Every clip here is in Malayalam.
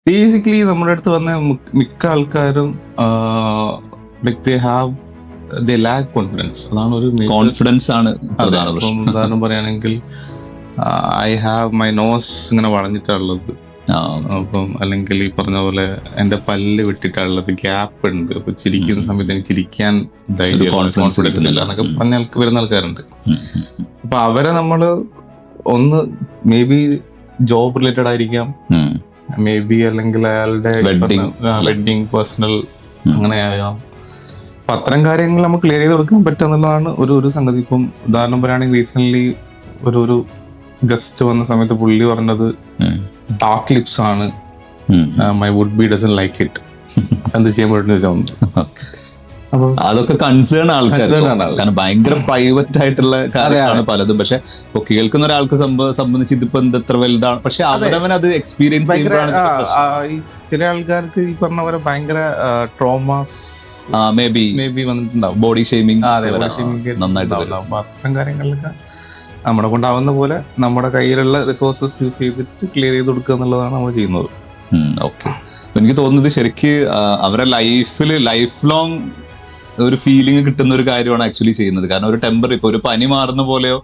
ബേസിക്കലി നമ്മുടെ അടുത്ത് വന്ന മിക്ക ആൾക്കാരും ദേ ലാക്ക് കോൺഫിഡൻസ്. അതാണ് ഒരു കോൺഫിഡൻസ് ആണ്. ഉദാഹരണം പറയുകയാണെങ്കിൽ ഐ ഹാവ് മൈ നോസ് ഇങ്ങനെ വളഞ്ഞിട്ടുള്ളത്, അപ്പം അല്ലെങ്കിൽ ഈ പറഞ്ഞ പോലെ എന്റെ പല്ല് വിട്ടിട്ടുള്ളത്, ഗ്യാപ്പ് ഉണ്ട്, അപ്പൊ ചിരിക്കുന്ന സമയത്ത് എനിക്ക് ചിരിക്കാൻ ധൈര്യം കോൺഫിഡൻസ് ഇല്ല എന്നൊക്കെ പറഞ്ഞ വരുന്ന ആൾക്കാരുണ്ട്. അപ്പൊ അവരെ നമ്മള് ഒന്ന് മേ ബി ജോബ് റിലേറ്റഡ് ആയിരിക്കാം, മേ ബി അല്ലെങ്കിൽ അയാളുടെ വെഡിങ് പേഴ്സണൽ അങ്ങനെ ആകാം. അപ്പൊ അത്തരം കാര്യങ്ങൾ നമുക്ക് ക്ലിയർ ചെയ്ത് കൊടുക്കാൻ പറ്റുക എന്നുള്ളതാണ് ഒരു സംഗതി. ഇപ്പം ഉദാഹരണം പറയുകയാണെങ്കിൽ റീസെന്റ് ഒരു ഗസ്റ്റ് വന്ന സമയത്ത് പുള്ളി പറഞ്ഞത് ഡാർക്ക് ലിപ്സ് ആണ്, my would be doesn't like it, എന്ത് ചെയ്യാൻ പറ്റുന്ന ചോദിച്ചാൽ അപ്പൊ അതൊക്കെ കൺസേൺ ആൾക്കാർ, കാരണം ഭയങ്കര പ്രൈവറ്റ് ആയിട്ടുള്ള കാര്യമാണ് പലതും. പക്ഷെ ഇപ്പൊ കേൾക്കുന്ന ഒരാൾക്ക് സംബന്ധിച്ച് ഇതിപ്പോ എത്ര വലുതാണ്, പക്ഷെ അവരവൻ അത് എക്സ്പീരിയൻസ് ചില ആൾക്കാർക്ക് ഈ പറഞ്ഞ പോലെ ഭയങ്കര ട്രോമാസ് മേ ബി വന്നിട്ടുണ്ടാവും, ബോഡി ഷെയ്മിങ് നന്നായിട്ട്. അത്തരം കാര്യങ്ങളിലൊക്കെ നമ്മളെ കൊണ്ടാവുന്ന പോലെ നമ്മുടെ കയ്യിലുള്ള റിസോഴ്സസ് യൂസ് ചെയ്തിട്ട് ക്ലിയർ ചെയ്ത് കൊടുക്കുക എന്നുള്ളതാണ് നമ്മൾ ചെയ്യുന്നത്. ഓക്കെ. എനിക്ക് തോന്നുന്നത് ശരിക്ക് അവരുടെ ലൈഫ് ലോങ് ഒരു ഫീലിംഗ് കിട്ടുന്ന ഒരു കാര്യമാണ് ആക്ച്വലി ചെയ്യുന്നത്. കാരണം ഒരു ടെമ്പർ, ഇപ്പൊ ഒരു പനി മാറുന്ന പോലെയോ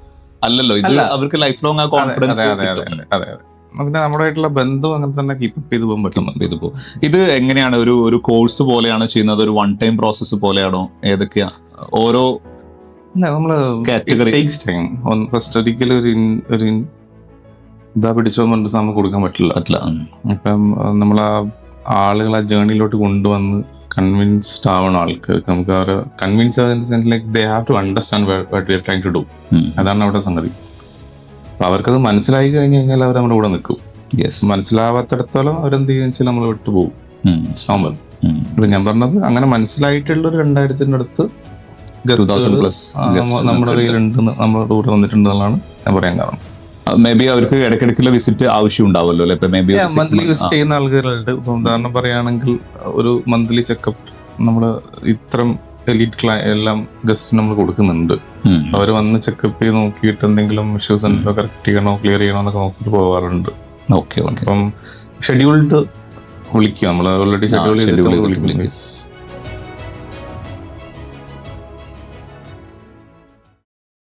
അല്ലല്ലോ ഇത്, അവർക്ക് ലൈഫ് ലോങ് ആ കോൺഫിഡൻസ്. പിന്നെ നമ്മുടെ ബന്ധം അങ്ങനെ തന്നെ കീപ്പ് ചെയ്ത് പോകാൻ പറ്റും. ഇത് എങ്ങനെയാണ് ഒരു കോഴ്സ് പോലെയാണോ ചെയ്യുന്നത്, ഒരു വൺ ടൈം പ്രോസസ്സ് പോലെയാണോ, ഏതൊക്കെയാ ഓരോ നമ്മള് കാറ്റഗറി? ഫസ്റ്റ് ഒരിക്കലും ഒരു ഇതാ പിടിച്ചോന്നുണ്ട് നമുക്ക് കൊടുക്കാൻ പറ്റില്ല. അപ്പം നമ്മൾ ആളുകൾ ആ ജേർണിയിലോട്ട് കൊണ്ടുവന്ന് കൺവിൻസ്ഡ് ആവണം ആൾക്കാർക്ക്. നമുക്ക് അവരെ കൺവിൻസ് ആവുന്ന sense like they have to understand what we are trying to do. അതാണ് അവിടെ സംഗതി. അപ്പൊ അവർക്കത് മനസ്സിലായി കഴിഞ്ഞു കഴിഞ്ഞാൽ അവർ നമ്മുടെ കൂടെ നിൽക്കും. മനസ്സിലാവാത്തിടത്തോളം അവരെന്ത് ചെയ്യുന്ന വെച്ചാൽ നമ്മൾ വിട്ടുപോകും. നോർമൽ. ഇപ്പൊ ഞാൻ പറഞ്ഞത് അങ്ങനെ മനസ്സിലായിട്ടുള്ള ഒരു 2000-ന്റെ അടുത്ത് നമ്മുടെ കയ്യിലുണ്ട്, നമ്മുടെ കൂടെ വന്നിട്ടുണ്ടെന്നാണ് ഞാൻ പറയാൻ കാരണം. മേ ബി അവർക്ക് ഇടയ്ക്കിടയ്ക്കുള്ള വിസിറ്റ് ആവശ്യം ഉണ്ടാവുമല്ലോ. മന്ത്ലി വിസിറ്റ് ചെയ്യുന്ന ആളുകളുണ്ട്. ഇപ്പൊ ഉദാഹരണം പറയുകയാണെങ്കിൽ ഒരു മന്ത്ലി ചെക്കപ്പ് നമ്മള് ഇത്തരം എലീറ്റ് എല്ലാം ഗസ്റ്റ് നമ്മൾ കൊടുക്കുന്നുണ്ട്. അവർ വന്ന് ചെക്കപ്പ് ചെയ്ത് നോക്കിയിട്ട് എന്തെങ്കിലും ഇഷ്യൂസ് ഉണ്ടോ, കറക്റ്റ് ചെയ്യണോ, ക്ലിയർ ചെയ്യണോ എന്നൊക്കെ നോക്കിയിട്ട് പോകാറുണ്ട്. ഓക്കെ. അപ്പം ഷെഡ്യൂൾഡ് വിളിക്കുക, നമ്മൾ ഓൾറെഡി ഷെഡ്യൂൾ ചെയ്തിട്ട് വിളിക്കും.